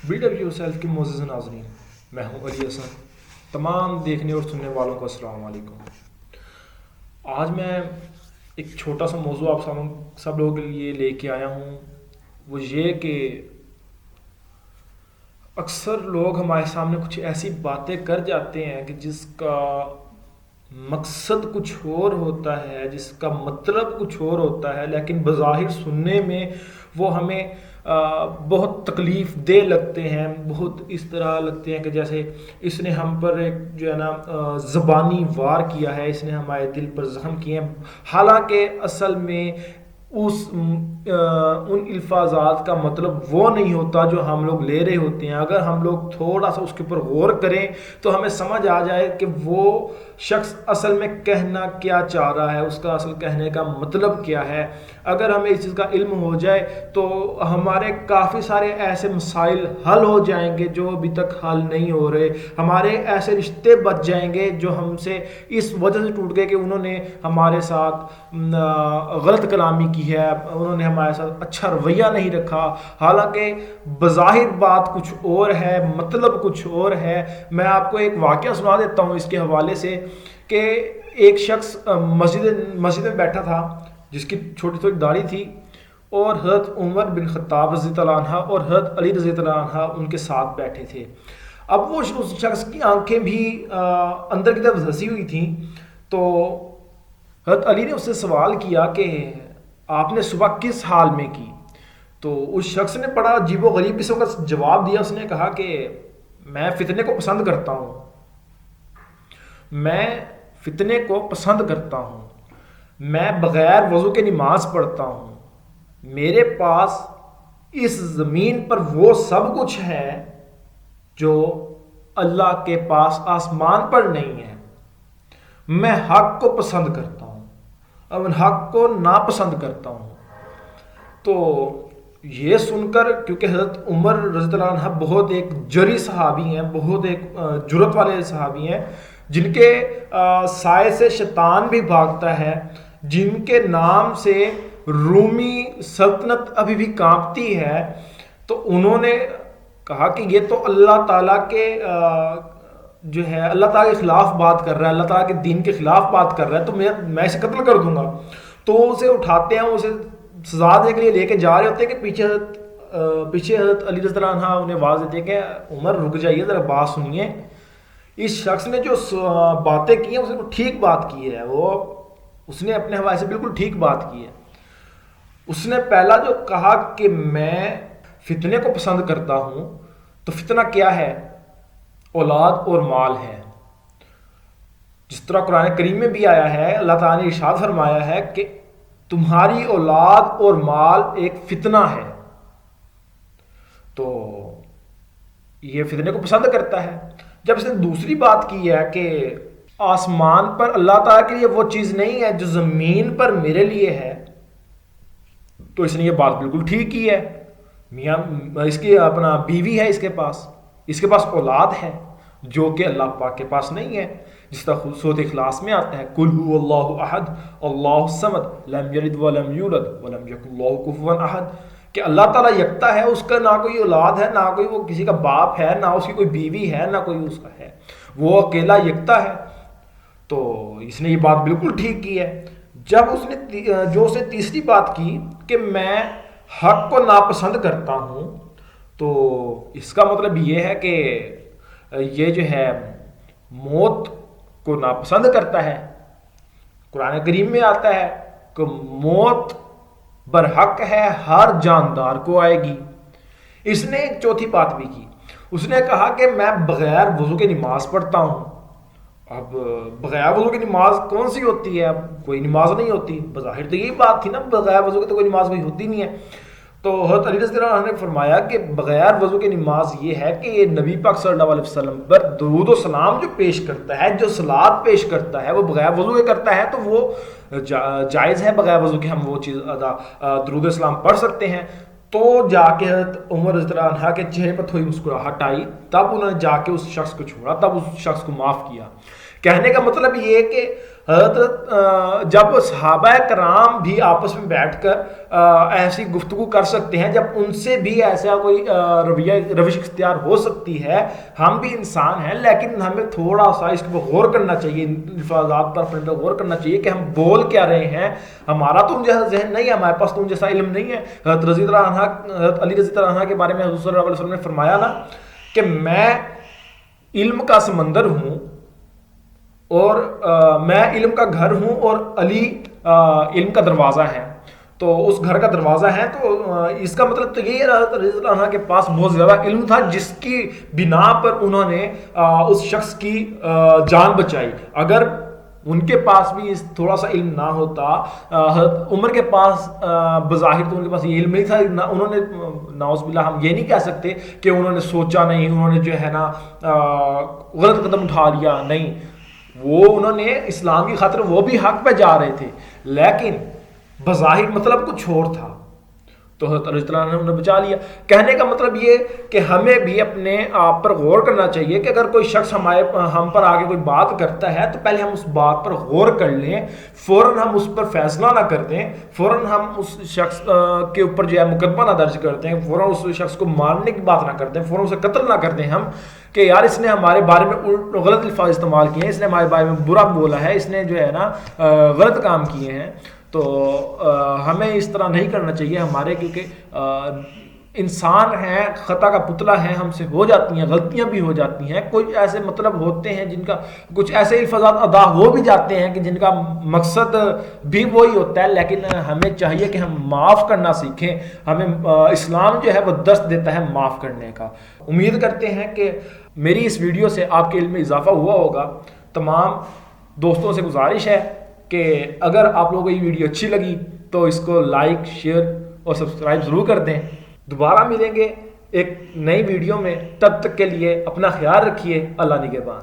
Build up your self کے معزز ناظرین، میں ہوں علی حسن۔ تمام دیکھنے اور سننے والوں کو السلام علیکم۔ آج میں ایک چھوٹا سا موضوع آپ سب لوگوں کے لیے لے کے آیا ہوں۔ وہ یہ کہ اکثر لوگ ہمارے سامنے کچھ ایسی باتیں کر جاتے ہیں کہ جس کا مقصد کچھ اور ہوتا ہے، جس کا مطلب کچھ اور ہوتا ہے، لیکن بظاہر سننے میں وہ ہمیں بہت تکلیف دہ لگتے ہیں، بہت اس طرح لگتے ہیں کہ جیسے اس نے ہم پر ایک جو ہے نا زبانی وار کیا ہے، اس نے ہمارے دل پر زخم کیے ہیں، حالانکہ اصل میں ان الفاظات کا مطلب وہ نہیں ہوتا جو ہم لوگ لے رہے ہوتے ہیں۔ اگر ہم لوگ تھوڑا سا اس کے اوپر غور کریں تو ہمیں سمجھ آ جائے کہ وہ شخص اصل میں کہنا کیا چاہ رہا ہے، اس کا اصل کہنے کا مطلب کیا ہے۔ اگر ہمیں اس چیز کا علم ہو جائے تو ہمارے کافی سارے ایسے مسائل حل ہو جائیں گے جو ابھی تک حل نہیں ہو رہے، ہمارے ایسے رشتے بچ جائیں گے جو ہم سے اس وجہ سے ٹوٹ گئے کہ انہوں نے ہمارے ساتھ غلط کلامی کی ہے، انہوں نے ہمارے ساتھ اچھا رویہ نہیں رکھا، حالانکہ بظاہر بات کچھ اور ہے، مطلب کچھ اور ہے۔ میں آپ کو ایک واقعہ سنا دیتا ہوں اس کے حوالے سے کہ ایک شخص مسجد میں بیٹھا تھا جس کی چھوٹی چھوٹی داڑھی تھی، اور حضرت عمر بن خطاب رضی اللہ عنہ اور حضرت علی رضی اللہ عنہ ان کے ساتھ بیٹھے تھے۔ اب وہ اس شخص کی آنکھیں بھی اندر کی طرف دھسی ہوئی تھیں، تو حضرت علی نے اس سے سوال کیا کہ آپ نے صبح کس حال میں کی؟ تو اس شخص نے بڑا عجیب و غریب قسم کا جواب دیا۔ اس نے کہا کہ میں فتنے کو پسند کرتا ہوں، میں فتنے کو پسند کرتا ہوں، میں بغیر وضو کے نماز پڑھتا ہوں، میرے پاس اس زمین پر وہ سب کچھ ہے جو اللہ کے پاس آسمان پر نہیں ہے، میں حق کو پسند کرتا ہوں اور حق کو ناپسند کرتا ہوں۔ تو یہ سن کر، کیونکہ حضرت عمر رضی اللہ عنہ بہت ایک جری صحابی ہیں، بہت ایک جرأت والے صحابی ہیں، جن کے سائے سے شیطان بھی بھاگتا ہے، جن کے نام سے رومی سلطنت ابھی بھی کانپتی ہے، تو انہوں نے کہا کہ یہ تو اللہ تعالیٰ کے جو ہے اللہ تعالیٰ کے خلاف بات کر رہا ہے، اللہ تعالیٰ کے دین کے خلاف بات کر رہا ہے، تو میں اسے قتل کر دوں گا۔ تو اسے اٹھاتے ہیں، اسے سزا دینے کے لیے لے کے جا رہے ہوتے ہیں کہ پیچھے حضرت علی رضی اللہ عنہ انہیں آواز دیتے ہیں کہ عمر رک جائیے، ذرا بات سنیے۔ اس شخص نے جو باتیں کی ہیں اس نے ٹھیک بات کی ہے، اس نے اپنے حوالے سے بالکل ٹھیک بات کی ہے۔ اس نے پہلا جو کہا کہ میں فتنے کو پسند کرتا ہوں، تو فتنہ کیا ہے؟ اولاد اور مال ہے۔ جس طرح قرآن کریم میں بھی آیا ہے، اللہ تعالیٰ نے ارشاد فرمایا ہے کہ تمہاری اولاد اور مال ایک فتنہ ہے۔ تو یہ فتنے کو پسند کرتا ہے۔ جب اس نے دوسری بات کی ہے کہ آسمان پر اللہ تعالیٰ کے لیے وہ چیز نہیں ہے جو زمین پر میرے لیے ہے، تو اس نے یہ بات بالکل ٹھیک کی ہے۔ میاں اس کی اپنا بیوی ہے، اس کے پاس اولاد ہے جو کہ اللہ پاک کے پاس نہیں ہے، جس طرح سورۃ اخلاص میں آتا ہے قل هو اللہ احد اللہ الصمد لم یلد ولم یولد ولم یکن له کفوا احد، کہ اللہ تعالیٰ یکتا ہے، اس کا نہ کوئی اولاد ہے، نہ کوئی وہ کسی کا باپ ہے، نہ اس کی کوئی بیوی ہے، نہ کوئی اس کا ہے، وہ اکیلا یکتا ہے۔ تو اس نے یہ بات بالکل ٹھیک کی ہے۔ جب اس نے تیسری بات کی کہ میں حق کو ناپسند کرتا ہوں، تو اس کا مطلب یہ ہے کہ یہ جو ہے موت کو ناپسند کرتا ہے۔ قرآن کریم میں آتا ہے کہ موت برحق ہے، ہر جاندار کو آئے گی۔ اس نے ایک چوتھی بات بھی کی، اس نے کہا کہ میں بغیر وضو کے نماز پڑھتا ہوں۔ اب بغیر وضو کی نماز کون سی ہوتی ہے؟ اب کوئی نماز نہیں ہوتی، بظاہر تو یہی بات تھی نا، بغیر وضو کے تو کوئی نماز کوئی ہوتی نہیں ہے۔ تو حضرت علی رضی اللہ عنہ نے فرمایا کہ بغیر وضو کی نماز یہ ہے کہ یہ نبی پاک صلی اللہ علیہ وسلم پر درود و سلام جو پیش کرتا ہے، جو صلات پیش کرتا ہے، وہ بغیر وضو کے کرتا ہے، تو وہ جائز ہے بغیر وضو کے ہم وہ چیز درود و سلام پڑھ سکتے ہیں۔ تو جا کے حضرت عمر رضی اللہ عنہ کے چہرے پر تھوڑی مسکراہٹ آئی، تب انہوں نے جا کے اس شخص کو چھوڑا، تب اس شخص کو معاف کیا۔ کہنے کا مطلب یہ ہے کہ حضرت جب صحابہ کرام بھی آپس میں بیٹھ کر ایسی گفتگو کر سکتے ہیں، جب ان سے بھی ایسا کوئی روش اختیار ہو سکتی ہے، ہم بھی انسان ہیں لیکن ہمیں تھوڑا سا اس پر غور کرنا چاہیے، الفاظات پر اپنے غور کرنا چاہیے کہ ہم بول کیا رہے ہیں۔ ہمارا تو ان جیسا ذہن نہیں ہے، ہمارے پاس تو ان جیسا علم نہیں ہے۔ حضرت علی رضی اللہ عنہ کے بارے میں حضور صلی اللہ علیہ وسلم نے فرمایا نا کہ میں علم کا سمندر ہوں اور میں علم کا گھر ہوں اور علی علم کا دروازہ ہے، تو اس گھر کا دروازہ ہے، تو اس کا مطلب تو یہی ہے حضرت رضی اللہ عنہ کے پاس بہت زیادہ علم تھا جس کی بنا پر انہوں نے اس شخص کی جان بچائی۔ اگر ان کے پاس بھی تھوڑا سا علم نہ ہوتا، حضرت عمر کے پاس بظاہر تو ان کے پاس یہ علم نہیں تھا، انہوں نے نعوذ باللہ ہم یہ نہیں کہہ سکتے کہ انہوں نے سوچا نہیں، انہوں نے جو ہے نا غلط قدم اٹھا لیا، نہیں، وہ انہوں نے اسلام کی خاطر وہ بھی حق پہ جا رہے تھے لیکن بظاہر مطلب کچھ اور تھا، تو حضرت رضی اللہ عنہ نے بچا لیا۔ کہنے کا مطلب یہ کہ ہمیں بھی اپنے آپ پر غور کرنا چاہیے کہ اگر کوئی شخص ہم پر آگے کوئی بات کرتا ہے تو پہلے ہم اس بات پر غور کر لیں، فوراً ہم اس پر فیصلہ نہ کر دیں، فوراً ہم اس شخص کے اوپر جو ہے مقدمہ نہ درج کرتے ہیں، فوراً اس شخص کو مارنے کی بات نہ کرتے ہیں، فوراً اسے قتل نہ کر دیں ہم کہ یار اس نے ہمارے بارے میں غلط الفاظ استعمال کیے ہیں، اس نے ہمارے بارے میں برا بولا ہے، اس نے جو ہے نا غلط کام کیے ہیں۔ تو ہمیں اس طرح نہیں کرنا چاہیے ہمارے، کیونکہ انسان ہیں، خطا کا پتلا ہے، ہم سے ہو جاتی ہیں، غلطیاں بھی ہو جاتی ہیں، کچھ ایسے مطلب ہوتے ہیں جن کا کچھ ایسے الفاظات ادا ہو بھی جاتے ہیں کہ جن کا مقصد بھی وہی ہوتا ہے، لیکن ہمیں چاہیے کہ ہم معاف کرنا سیکھیں۔ ہمیں اسلام جو ہے وہ درس دیتا ہے معاف کرنے کا۔ امید کرتے ہیں کہ میری اس ویڈیو سے آپ کے علم میں اضافہ ہوا ہوگا۔ تمام دوستوں سے گزارش ہے کہ اگر آپ لوگوں کو یہ ویڈیو اچھی لگی تو اس کو لائک، شیئر اور سبسکرائب ضرور کر دیں۔ دوبارہ ملیں گے ایک نئی ویڈیو میں، تب تک کے لیے اپنا خیال رکھیے۔ اللہ نگہبان۔